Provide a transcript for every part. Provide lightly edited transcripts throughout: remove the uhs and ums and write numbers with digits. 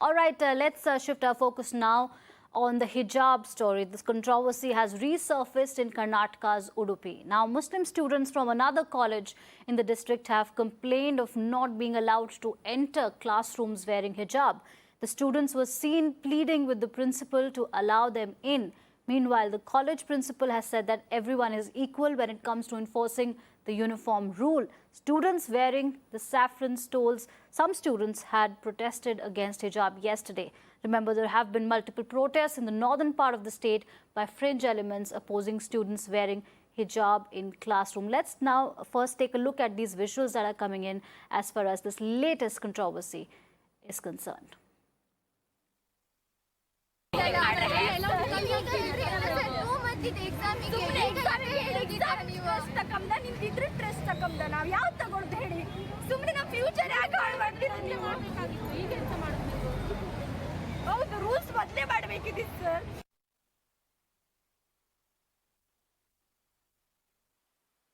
All right, let's shift our focus now on the hijab story. This controversy has resurfaced in Karnataka's Udupi. Now, Muslim students from another college in the district have complained of not being allowed to enter classrooms wearing hijab. The students were seen pleading with the principal to allow them in. Meanwhile, the college principal has said that everyone is equal when it comes to enforcing the uniform rule. Students wearing the saffron stoles, some students had protested against hijab yesterday. Remember, there have been multiple protests in the northern part of the state by fringe elements opposing students wearing hijab in classroom. Let's now first take a look at these visuals that are coming in as far as this latest controversy is concerned.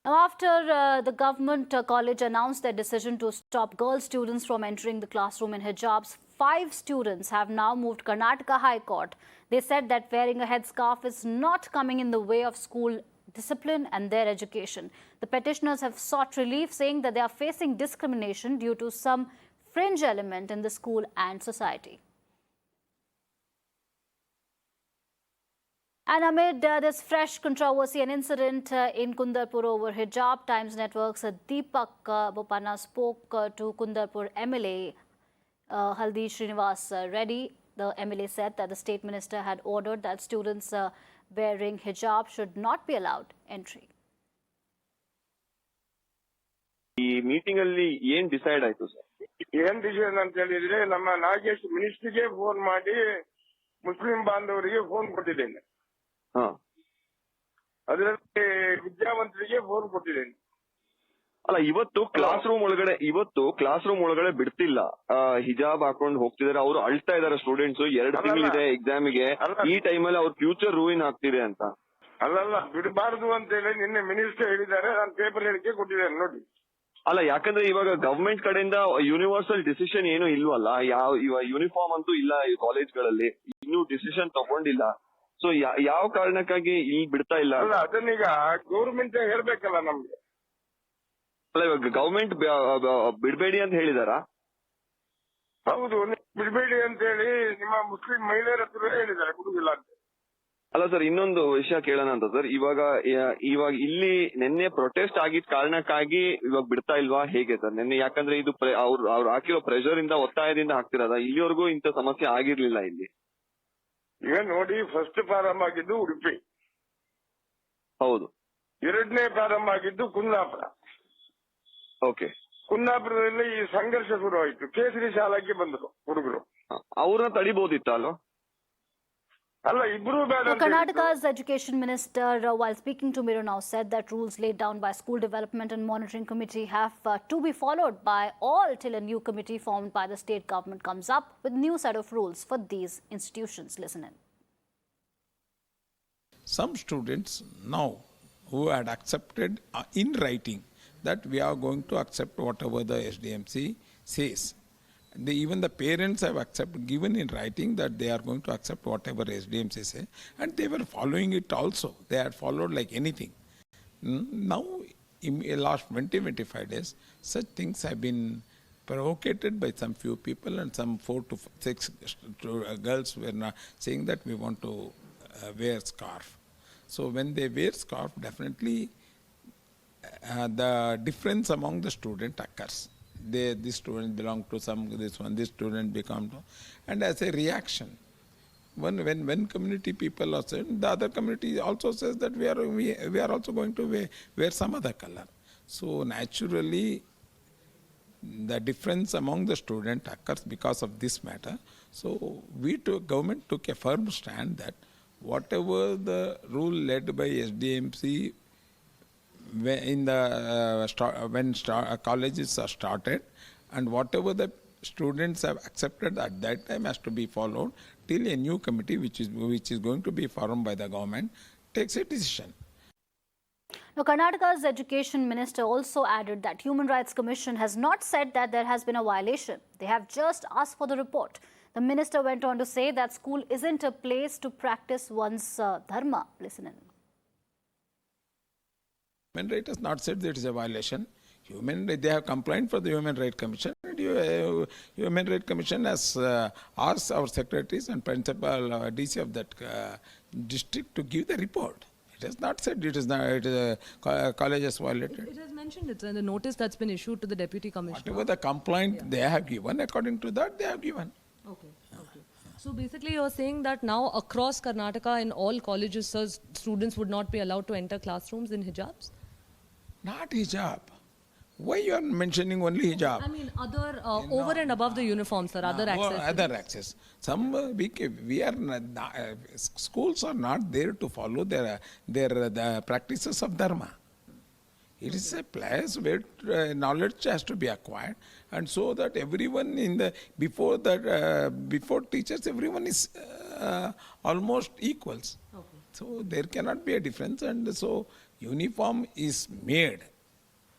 Now, after the government college announced their decision to stop girl students from entering the classroom in hijabs, 5 students have now moved Karnataka High Court. They said that wearing a headscarf is not coming in the way of school discipline and their education. The petitioners have sought relief, saying that they are facing discrimination due to some fringe element in the school and society. And amid this fresh controversy and incident in Kundapur over hijab, Times Network's Deepak Bopanna spoke to Kundapur MLA Haldi Srinivas Reddy. The MLA said that the state minister had ordered that students wearing hijab should not be allowed entry. ಈ meeting ಅಲ್ಲಿ ಏನ್ decide ಆಯ್ತು sir? ಏನ್ decision ಅಂತ ಹೇಳಿದ್ರೆ ನಮ್ಮ Nagesh ಮಿನಿಸ್ಟರ್ಗೆ phone ಮಾಡಿ Muslim ಬಾಂಧವರಿಗೆ ಫೋನ್ ಕೊಟ್ಟಿದ್ದೇನೆ. ಅದರಲ್ಲಿ ವಿದ್ಯಾವಂತರಿಗೆ ಫೋನ್ ಕೊಟ್ಟಿದ್ದೇನೆ. ಅಲ್ಲ, ಇವತ್ತು ಕ್ಲಾಸ್ ರೂಮ್ ಒಳಗಡೆ ಬಿಡ್ತಿಲ್ಲ. ಹಿಜಾಬ್ ಹಾಕೊಂಡು ಹೋಗ್ತಿದಾರೆ, ಅವರು ಅಳ್ತಾ ಇದಾರೆ ಸ್ಟೂಡೆಂಟ್ಸ್. 2 ತಿಂಗಳಿದೆ ಎಕ್ಸಾಮಿಗೆ, ಈ ಟೈಮಲ್ಲಿ ಅವ್ರ ಫ್ಯೂಚರ್ ರೂಯಿನ್ ಆಗ್ತಿದೆ ಅಂತ. ಅಲ್ಲಲ್ಲ, ಬಿಡಬಾರದು ಅಂತ ಹೇಳಿ ನಿನ್ನೆ ಮಿನಿಸ್ಟರ್ ಹೇಳಿದ್ದಾರೆ. ನಾನು ಪೇಪರ್ ಹೇಳಿಕೆ ಕೊಟ್ಟಿದ್ದೇನೆ ನೋಡಿ. ಅಲ್ಲ, ಯಾಕಂದ್ರೆ ಇವಾಗ ಗವರ್ಮೆಂಟ್ ಕಡೆಯಿಂದ ಯೂನಿವರ್ಸಲ್ ಡಿಸಿಷನ್ ಏನು ಇಲ್ವಲ್ಲ. ಇವಾಗ ಯೂನಿಫಾರ್ಮ್ ಅಂತೂ ಇಲ್ಲ ಈ ಕಾಲೇಜ್ಗಳಲ್ಲಿ, ಇನ್ನೂ ಡಿಸಿಷನ್ ತಗೊಂಡಿಲ್ಲ. ಸೊ ಯಾವ ಕಾರಣಕ್ಕಾಗಿ ಇಲ್ಲಿ ಬಿಡ್ತಾ ಇಲ್ಲ? ಅಲ್ಲ, ಅದನ್ನೀಗ ಗೌರ್ಮೆಂಟ್ ಹೇಳ್ಬೇಕಲ್ಲ ನಮ್ಗೆ. ಅಲ್ಲ, ಇವಾಗ ಗವರ್ಮೆಂಟ್ ಬಿಡಬೇಡಿ ಅಂತ ಹೇಳಿದಾರಾ? ಹೌದು, ಬಿಡಬೇಡಿ ಅಂತ ಹೇಳಿ ನಿಮ್ಮ ಮುಸ್ಲಿಂ ಮಹಿಳೆಯರ ಹತ್ರ ಹೇಳಿದ್ದಾರೆ, ಬಿಡುದಿಲ್ಲ ಅಂತ. ಅಲ್ಲ ಸರ್, ಇನ್ನೊಂದು ವಿಷಯ ಕೇಳೋಣ ಅಂತ ಸರ್. ಇವಾಗ ಇಲ್ಲಿ ನಿನ್ನೆ ಪ್ರೊಟೆಸ್ಟ್ ಆಗಿದ್ದ ಕಾರಣಕ್ಕಾಗಿ ಇವಾಗ ಬಿಡ್ತಾ ಇಲ್ವಾ, ಹೇಗೆ ಸರ್? ನಿನ್ನೆ ಯಾಕಂದ್ರೆ ಇದು ಅವ್ರು ಹಾಕಿರೋ ಪ್ರೆಷರ್ ಇಂದ, ಒತ್ತಾಯದಿಂದ ಹಾಕ್ತಿರೋದ? ಇಲ್ಲಿವರೆಗೂ ಇಂಥ ಸಮಸ್ಯೆ ಆಗಿರ್ಲಿಲ್ಲ ಇಲ್ಲಿ. ಈಗ ನೋಡಿ, ಫಸ್ಟ್ ಪ್ರಾರಂಭ ಆಗಿದ್ದು ಉಡುಪಿ, ಹೌದು. 2ನೇ ಪ್ರಾರಂಭ ಆಗಿದ್ದು ಕುಂದಾಪುರ. ಓಕೆ. ಕುಂದಾಪುರದಲ್ಲಿ ಈ ಸಂಘರ್ಷ ಶುರುವಾಯಿತು. ಕೇಸರಿ ಶಾಲೆಗೆ ಬಂದರು ಹುಡುಗರು. ಅವ್ರನ್ನ ತಡಿಬಹುದಿತ್ತ ಅಲ್ವಾ? ಅಲ್ಲ, ಇಬ್ರು ಬೇಡ. Karnataka's education minister, while speaking to Mirror Now, said that rules laid down by School Development and Monitoring Committee have to be followed by all till a new committee formed by the state government comes up with new set of rules for these institutions. Listen in. Some students now who had accepted in writing that we are going to accept whatever the SDMC says. Even the parents have given in writing that they are going to accept whatever SDMC say, and they were following it also. They had followed like anything. Now, in the last 20-25 days, such things have been provocated by some few people, and some 4 to 6 girls were now saying that we want to wear scarf. So when they wear scarf, definitely the difference among the student occurs. This student belong to this student become to, and as a reaction, when community people are saying, the other community also says that we are also going to wear some other color. So naturally, the difference among the student occurs because of this matter. So government took a firm stand that whatever the rule led by SDMC when colleges are started, and whatever the students have accepted at that time has to be followed till a new committee which is going to be formed by the government takes a decision. Now, Karnataka's education minister also added that Human Rights Commission has not said that there has been a violation. They have just asked for the report. The minister went on to say that school isn't a place to practice one's dharma. Listen in. Human Rights has not said that it is a violation. They have complained for the Human Rights Commission. Human Rights Commission has asked our secretaries and principal DC of that district to give the report. It has not said it is not. It is a college has violated. It has mentioned it in the notice that's been issued to the deputy commissioner. Whatever the complaint they have given, according to that they have given. Okay. Okay. So basically, you're saying that now across Karnataka in all colleges, sir, students would not be allowed to enter classrooms in hijabs? Not hijab. Why you are mentioning only hijab? I mean, other over and above the uniform, sir, other access. Other access. Some we are schools are not there to follow the practices of dharma. It is a place where knowledge has to be acquired, and so that everyone before teachers, everyone is almost equals. Okay. So there cannot be a difference, and so uniform is made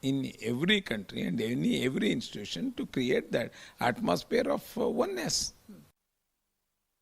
in every country and every institution to create that atmosphere of oneness.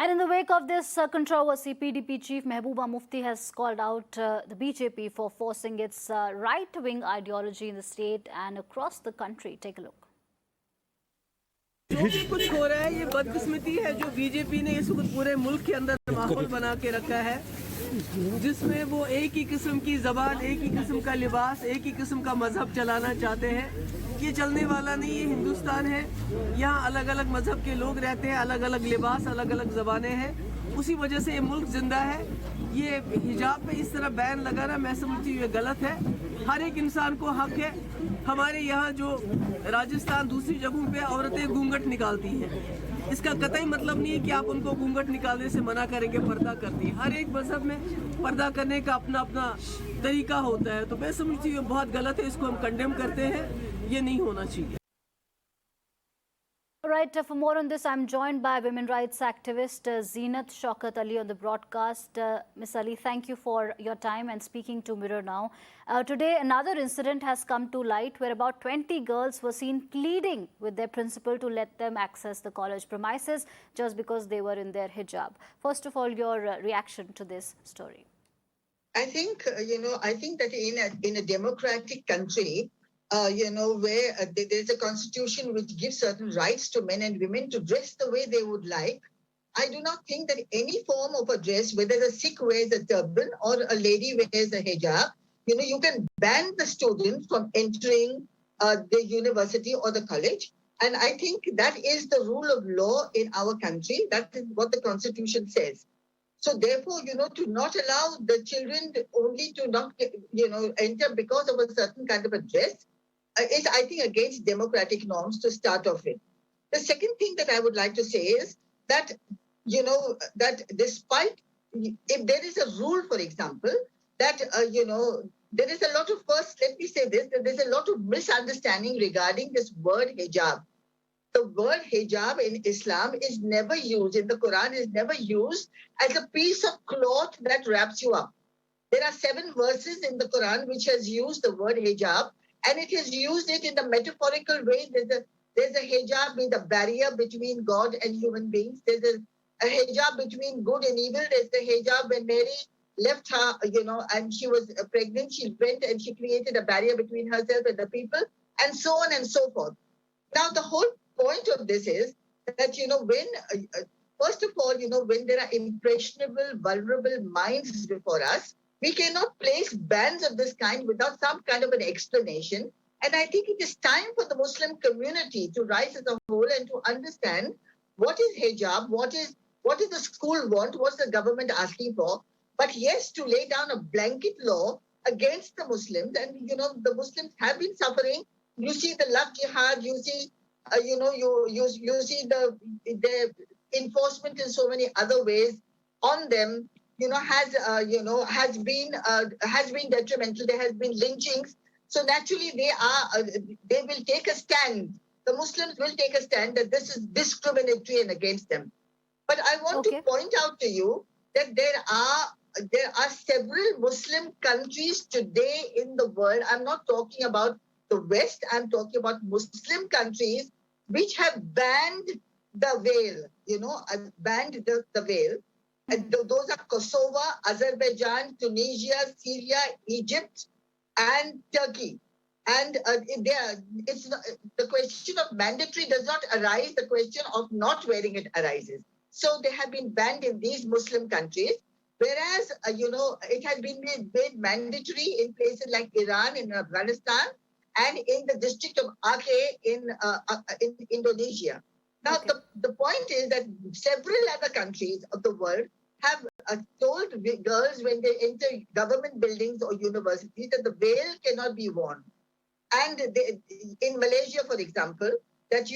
And in the wake of this controversy, PDP chief Mehbooba Mufti has called out the BJP for forcing its right-wing ideology in the state and across the country. Take a look. जो भी कुछ हो रहा है ये बदकिस्मती है जो बीजेपी ने इस वक्त पूरे मुल्क के अंदर माहौल बना के रखा है जिसमें वो एक ही किस्म की ज़बान, एक ही किस्म का लिबास, एक ही किस्म का मजहब चलाना चाहते हैं। ये चलने वाला नहीं, ये हिंदुस्तान है। यहाँ अलग अलग मजहब के लोग रहते हैं, अलग अलग लिबास, अलग अलग ज़बानें हैं। उसी वजह से ये मुल्क जिंदा है। ये हिजाब पे इस तरह बैन लगाना मैं समझती हूँ ये गलत है। हर एक इंसान को हक है। हमारे यहाँ जो राजस्थान दूसरी जगहों पे औरतें घूंघट निकालती हैं, इसका कतई मतलब नहीं है कि आप उनको घूंघट निकालने से मना करेंगे, पर्दा करती है। हर एक मजहब में पर्दा करने का अपना अपना तरीका होता है, तो मैं समझती हूँ बहुत गलत है, इसको हम कंडेम करते हैं, ये नहीं होना चाहिए। All right, for more on this, I'm joined by women rights activist Zeenat Shaukat Ali on the broadcast. Ms. Ali, thank you for your time and speaking to Mirror Now. Today, another incident has come to light where about 20 girls were seen pleading with their principal to let them access the college premises just because they were in their hijab. First of all, your reaction to this story. I think, I think that in a democratic country, where there's a constitution which gives certain rights to men and women to dress the way they would like, I do not think that any form of a dress, whether a Sikh wears a turban or a lady wears a hijab, you can ban the student from entering the university or the college. And I think that is the rule of law in our country. That is what the constitution says. So therefore, to not allow the children only to not, enter because of a certain kind of a dress is, I think, against democratic norms to start off with. The second thing that I would like to say is that, that despite, if there is a rule, for example, that, there is a lot of, first, let me say this, that there's a lot of misunderstanding regarding this word hijab. The word hijab in Islam is never used, in the Quran is never used as a piece of cloth that wraps you up. There are 7 verses in the Quran which has used the word hijab, and it has used it in the metaphorical way. There's a hijab, being the barrier between God and human beings. There's a hijab between good and evil. There's the hijab when Mary left her, and she was pregnant. She went and she created a barrier between herself and the people, and so on and so forth. Now, the whole point of this is that, when, first of all, when there are impressionable, vulnerable minds before us, we cannot place bans of this kind without some kind of an explanation. And I think it is time for the Muslim community to rise as a whole and to understand what is hijab, what is the school want, what's the government asking for. But yes, to lay down a blanket law against the Muslims, and, the Muslims have been suffering. You see the love jihad, you see, you see the enforcement in so many other ways on them, has been detrimental. There has been lynchings. So naturally they will take a stand. The Muslims will take a stand that this is discriminatory and against them. But I want to point out to you that there are several Muslim countries today in the world. I'm not talking about the West, I'm talking about Muslim countries which have banned the veil, banned the veil. And those are Kosovo, Azerbaijan, Tunisia, Syria, Egypt, and Turkey. And the question of mandatory does not arise. The question of not wearing it arises. So they have been banned in these Muslim countries, whereas it has been made mandatory in places like Iran, in Afghanistan, and in the district of Aceh in Indonesia. Now, the point is that several other countries of the world have told girls when they enter government buildings or universities that the veil cannot be worn. And in Malaysia, for example, that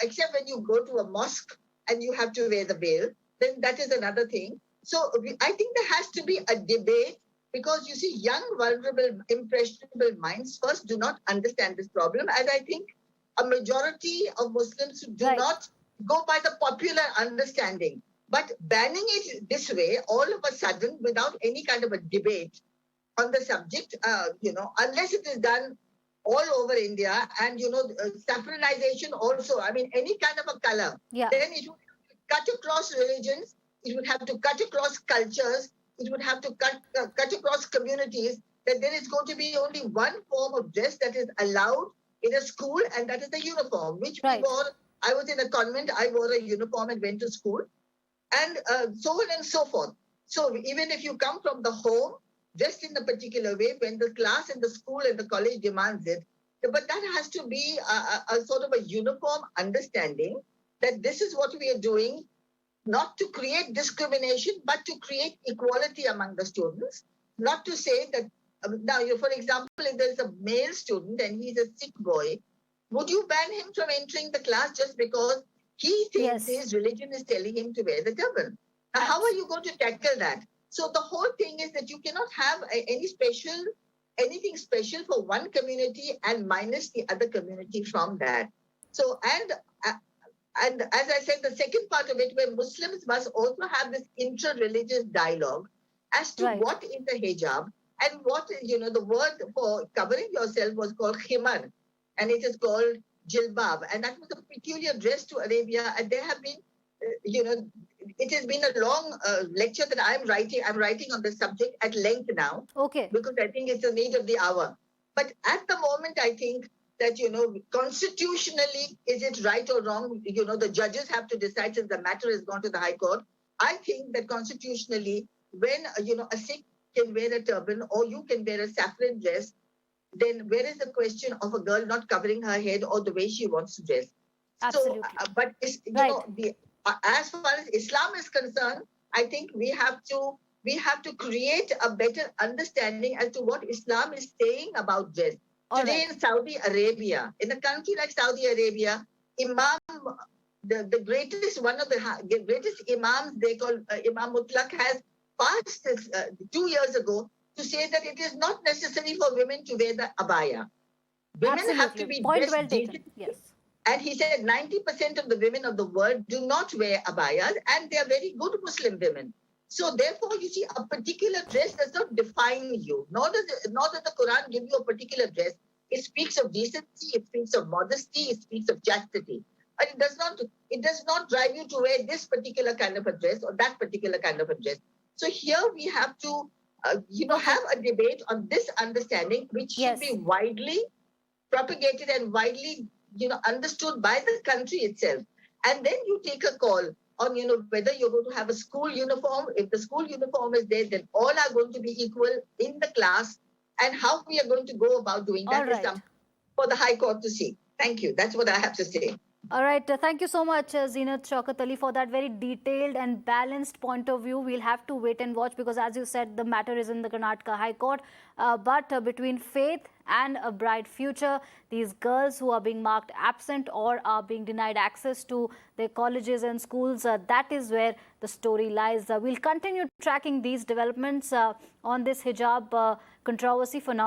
except when you go to a mosque and you have to wear the veil, then that is another thing. So I think there has to be a debate, because you see, young, vulnerable, impressionable minds first do not understand this problem, as I think a majority of Muslims do not go by the popular understanding. But banning it this way, all of a sudden, without any kind of a debate on the subject, unless it is done all over India, and saffronization also, I mean, any kind of a color, then it would cut across religions, it would have to cut across cultures, it would have to cut across communities, that there is going to be only one form of dress that is allowed in a school, and that is the uniform, which we wore. I was in a convent, I wore a uniform and went to school, and so on and so forth. So even if you come from the home, dressed in a particular way, when the class and the school and the college demands it, but that has to be a sort of a uniform understanding that this is what we are doing, not to create discrimination, but to create equality among the students. Not to say that, now, for example, if there's a male student and he's a Sikh boy, would you ban him from entering the class just because he thinks his religion is telling him to wear the turban? Now, how are you going to tackle that? So the whole thing is that you cannot have anything special for one community and minus the other community from that. So, and as I said, the second part of it, where Muslims must also have this inter-religious dialogue as to what is the hijab, and what, the word for covering yourself was called khimar, and it is called jilbab, and that was a peculiar dress to Arabia. And there have been, it has been a long lecture that I'm writing on this subject at length now, because I think it's the need of the hour. But at the moment, I think that, constitutionally, is it right or wrong? The judges have to decide, since the matter has gone to the High Court. I think that constitutionally, when, a Sikh can wear a turban or you can wear a saffron dress, then where is the question of a girl not covering her head or the way she wants to dress? Absolutely. So, but as far as Islam is concerned, I think we have to create a better understanding as to what Islam is saying about dress. Today in Saudi Arabia, in a country like Saudi Arabia, the greatest, one of the greatest imams, they call Imam Mutlaq, has passed this 2 years ago to say that it is not necessary for women to wear the abaya. Women have to be dressed decently. And he said 90% of the women of the world do not wear abayas, and they are very good Muslim women. So therefore, you see, a particular dress does not define you. Nor does the Quran give you a particular dress. It speaks of decency, it speaks of modesty, it speaks of chastity. But it does not drive you to wear this particular kind of a dress or that particular kind of a dress. So here we have to, have a debate on this understanding, which should be widely propagated and widely, understood by the country itself. And then you take a call on, whether you're going to have a school uniform. If the school uniform is there, then all are going to be equal in the class. And how we are going to go about doing that is something for the High Court to see. Thank you. That's what I have to say. All right. Thank you so much, Zeenat Shaukat Ali, for that very detailed and balanced point of view. We'll have to wait and watch, because, as you said, the matter is in the Karnataka High Court. But between faith and a bright future, these girls who are being marked absent or are being denied access to their colleges and schools, that is where the story lies. We'll continue tracking these developments on this hijab controversy. For now,